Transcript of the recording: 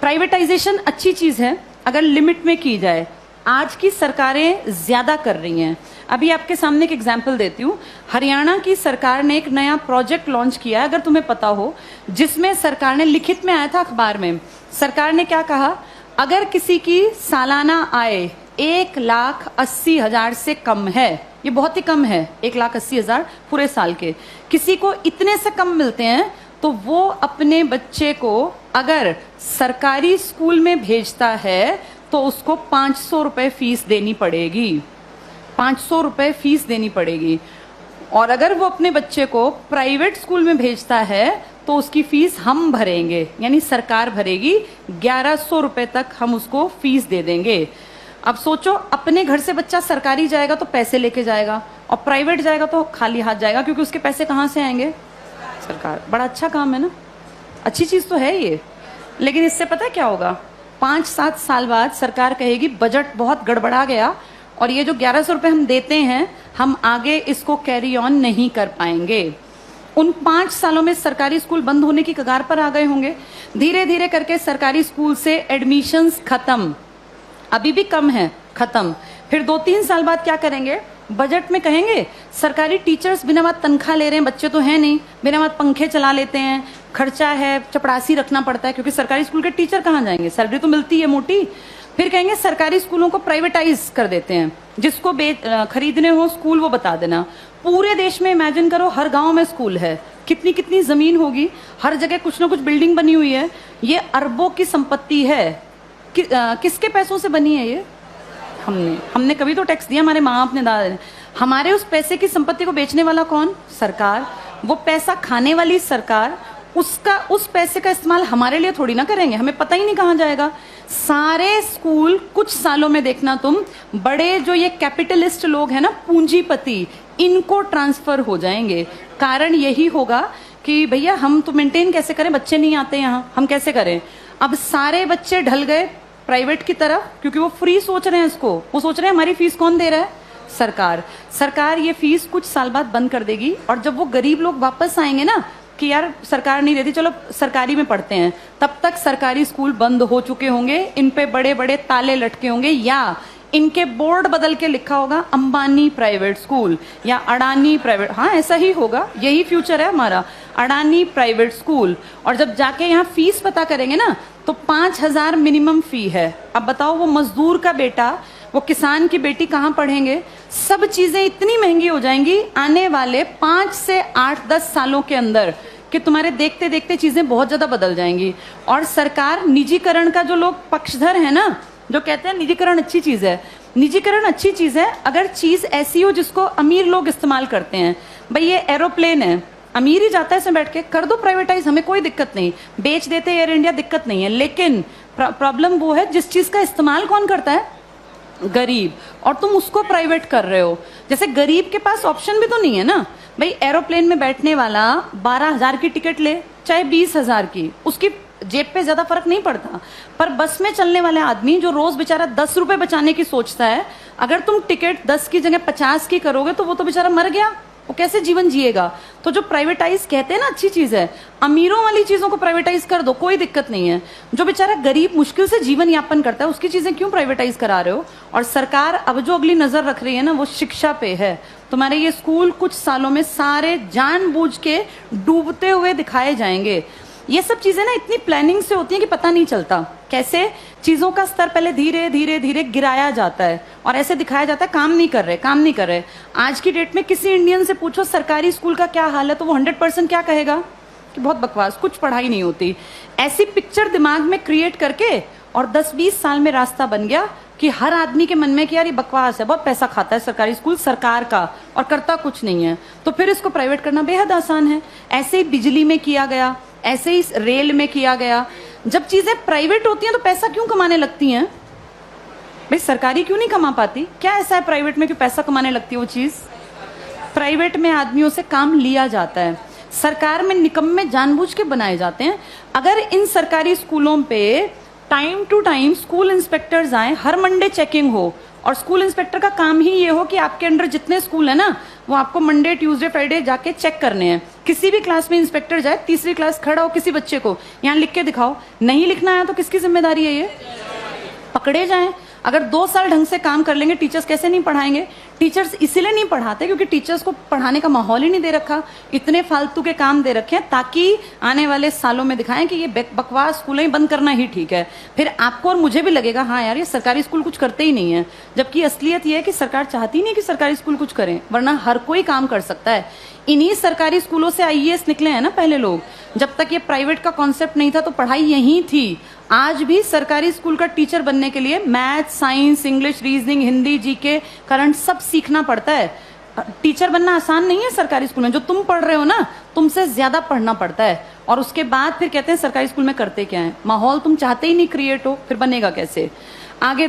Privatisation अच्छी चीज है अगर लिमिट में की जाए। आज की सरकारें ज्यादा कर रही हैं। अभी आपके सामने एक एग्जाम्पल देती हूँ। हरियाणा की सरकार ने एक नया प्रोजेक्ट लॉन्च किया, अगर तुम्हें पता हो, जिसमें सरकार ने, लिखित में आया था अखबार में, सरकार ने क्या कहा, अगर किसी की सालाना आय 1,80,000 से कम है, ये बहुत ही कम है, 1,80,000 पूरे साल के, किसी को इतने से कम मिलते हैं, तो वो अपने बच्चे को अगर सरकारी स्कूल में भेजता है तो उसको 500 रुपए फीस देनी पड़ेगी। 500 रुपए फीस देनी पड़ेगी। और अगर वो अपने बच्चे को प्राइवेट स्कूल में भेजता है तो उसकी फीस हम भरेंगे, यानी सरकार भरेगी। 1,100 रुपए तक हम उसको फीस दे देंगे। अब सोचो, अपने घर से बच्चा सरकारी जाएगा तो पैसे लेके जाएगा, और प्राइवेट जाएगा तो खाली हाथ जाएगा, क्योंकि उसके पैसे कहाँ से आएंगे? सरकार। बड़ा अच्छा काम है ना, अच्छी चीज तो है ये। लेकिन इससे पता है क्या होगा? 5-7 साल बाद सरकार कहेगी बजट बहुत गड़बड़ा गया और ये जो 1,100 रुपए हम देते हैं, हम आगे इसको कैरी ऑन नहीं कर पाएंगे। उन 5 सालों में सरकारी स्कूल बंद होने की कगार पर आ गए होंगे। धीरे धीरे करके सरकारी स्कूल से एडमिशंस खत्म, अभी भी कम है, खत्म। फिर 2-3 साल बाद क्या करेंगे? बजट में कहेंगे सरकारी टीचर्स बिना बात तनख्वाह ले रहे हैं, बच्चे तो हैं नहीं, बिना बात पंखे चला लेते हैं, खर्चा है, चपड़ासी रखना पड़ता है, क्योंकि सरकारी स्कूल के टीचर कहाँ जाएंगे, सैलरी तो मिलती है मोटी। फिर कहेंगे सरकारी स्कूलों को प्राइवेटाइज कर देते हैं, जिसको खरीदने हो स्कूल वो बता देना। पूरे देश में इमेजिन करो, हर गांव में स्कूल है, कितनी कितनी जमीन होगी, हर जगह कुछ ना कुछ बिल्डिंग बनी हुई है। ये अरबों की संपत्ति है। किसके पैसों से बनी है ये? हमने कभी तो टैक्स दिया, हमारे माँ बाप ने, दादा ने। हमारे उस पैसे की संपत्ति को बेचने वाला कौन? सरकार। वो पैसा खाने वाली सरकार। उस पैसे का इस्तेमाल हमारे लिए थोड़ी ना करेंगे, हमें पता ही नहीं कहाँ जाएगा। सारे स्कूल कुछ सालों में देखना तुम, बड़े जो ये कैपिटलिस्ट लोग हैं ना, पूंजीपति, इनको ट्रांसफर हो जाएंगे। कारण यही होगा कि भैया हम तो मेंटेन कैसे करें, बच्चे नहीं आते यहाँ, हम कैसे करें? अब सारे बच्चे ढल गए प्राइवेट की तरफ, क्योंकि वो फ्री सोच रहे हैं इसको। वो सोच रहे हैं हमारी फीस कौन दे रहा है? सरकार। सरकार ये फीस कुछ साल बाद बंद कर देगी, और जब वो गरीब लोग वापस आएंगे ना कि यार सरकार नहीं देती, चलो सरकारी में पढ़ते हैं, तब तक सरकारी स्कूल बंद हो चुके होंगे, इन पे बड़े बड़े ताले लटके होंगे, या इनके बोर्ड बदल के लिखा होगा अंबानी प्राइवेट स्कूल या अडानी प्राइवेट। हाँ, ऐसा ही होगा, यही फ्यूचर है हमारा, अडानी प्राइवेट स्कूल। और जब जाके यहाँ फीस पता करेंगे ना, तो 5,000 मिनिमम फी है। अब बताओ, वो मजदूर का बेटा, वो किसान की बेटी कहाँ पढ़ेंगे? सब चीजें इतनी महंगी हो जाएंगी आने वाले 5 से 8-10 सालों के अंदर कि तुम्हारे देखते देखते चीजें बहुत ज्यादा बदल जाएंगी। और सरकार, निजीकरण का जो लोग पक्षधर है ना, जो कहते हैं निजीकरण अच्छी चीज है, निजीकरण अच्छी चीज है अगर चीज ऐसी हो जिसको अमीर लोग इस्तेमाल करते हैं। भाई ये एरोप्लेन है, अमीर ही जाता है इसमें बैठ के, कर दो प्राइवेटाइज, हमें कोई दिक्कत नहीं, बेच देते एयर इंडिया, दिक्कत नहीं है। लेकिन प्रॉब्लम वो है जिस चीज का इस्तेमाल कौन करता है? गरीब। और तुम उसको प्राइवेट कर रहे हो। जैसे गरीब के पास ऑप्शन भी तो नहीं है ना। भाई एरोप्लेन में बैठने वाला 12,000 की टिकट ले, चाहे 20,000 की, उसकी जेब पे ज्यादा फर्क नहीं पड़ता। पर बस में चलने वाले आदमी जो रोज बेचारा 10 रुपए बचाने की सोचता है, अगर तुम टिकट 10 की जगह 50 की करोगे तो वो तो बेचारा मर गया, वो कैसे जीवन जिएगा? तो जो प्राइवेटाइज कहते हैं ना अच्छी चीज है, अमीरों वाली चीजों को प्राइवेटाइज कर दो, कोई दिक्कत नहीं है। जो बेचारा गरीब मुश्किल से जीवन यापन करता है, उसकी चीजें क्यों प्राइवेटाइज करा रहे हो? और सरकार अब जो अगली नजर रख रही है ना, वो शिक्षा पे है। तुम्हारे ये स्कूल कुछ सालों में सारे जानबूझ के डूबते हुए दिखाए जाएंगे। ये सब चीजें ना इतनी प्लानिंग से होती हैं कि पता नहीं चलता कैसे चीजों का स्तर पहले धीरे धीरे धीरे गिराया जाता है और ऐसे दिखाया जाता है काम नहीं कर रहे, काम नहीं कर रहे। आज की डेट में किसी इंडियन से पूछो सरकारी स्कूल का क्या हाल है, तो वो 100% क्या कहेगा कि बहुत बकवास, कुछ पढ़ाई नहीं होती। ऐसी पिक्चर दिमाग में क्रिएट करके और 10-20 साल में रास्ता बन गया कि हर आदमी के मन में कि यार ये बकवास है, बहुत पैसा खाता है सरकारी स्कूल सरकार का और करता कुछ नहीं है, तो फिर इसको प्राइवेट करना बेहद आसान है। ऐसे ही बिजली में किया गया, ऐसे ही रेल में किया गया। जब चीजें प्राइवेट होती हैं तो पैसा क्यों कमाने लगती हैं? भाई सरकारी क्यों नहीं कमा पाती? क्या ऐसा है प्राइवेट में कि पैसा कमाने लगती है वो चीज? प्राइवेट में आदमियों से काम लिया जाता है, सरकार में निकम्मे जानबूझ के बनाए जाते हैं। अगर इन सरकारी स्कूलों पे time to time school inspectors आए, हर मंडे चेकिंग हो, और स्कूल इंस्पेक्टर का काम ही ये हो कि आपके अंडर जितने स्कूल है ना, वो आपको मंडे ट्यूसडे फ्राइडे जाके चेक करने हैं। किसी भी क्लास में इंस्पेक्टर जाए, तीसरी क्लास खड़ा हो, किसी बच्चे को यहाँ लिख के दिखाओ, नहीं लिखना है तो किसकी जिम्मेदारी है? ये पकड़े जाएं। अगर 2 साल ढंग से काम कर लेंगे, टीचर्स कैसे नहीं पढ़ाएंगे? टीचर्स इसीलिए नहीं पढ़ाते क्योंकि टीचर्स को पढ़ाने का माहौल ही नहीं दे रखा, इतने फालतू के काम दे रखे हैं ताकि आने वाले सालों में दिखाएं कि ये बकवास स्कूल ही बंद करना ही ठीक है। फिर आपको और मुझे भी लगेगा हाँ यार, ये सरकारी स्कूल कुछ करते ही नहीं है, जबकि असलियत ये है कि सरकार चाहती नहीं कि सरकारी स्कूल कुछ करें, वरना हर कोई काम कर सकता है। इन्हीं सरकारी स्कूलों से आईएएस निकले हैं ना पहले लोग। जब तक ये प्राइवेट का कॉन्सेप्ट नहीं था तो पढ़ाई यहीं थी। आज भी सरकारी स्कूल का टीचर बनने के लिए math, science, English, reasoning, Hindi, GK, current सब सीखना पड़ता है। टीचर बनना आसान नहीं है सरकारी स्कूल में। जो तुम पढ़ रहे हो ना, तुमसे ज्यादा पढ़ना पड़ता है, और उसके बाद फिर कहते हैं सरकारी स्कूल में करते क्या है। माहौल तुम चाहते ही नहीं क्रिएट हो, फिर बनेगा कैसे? आगे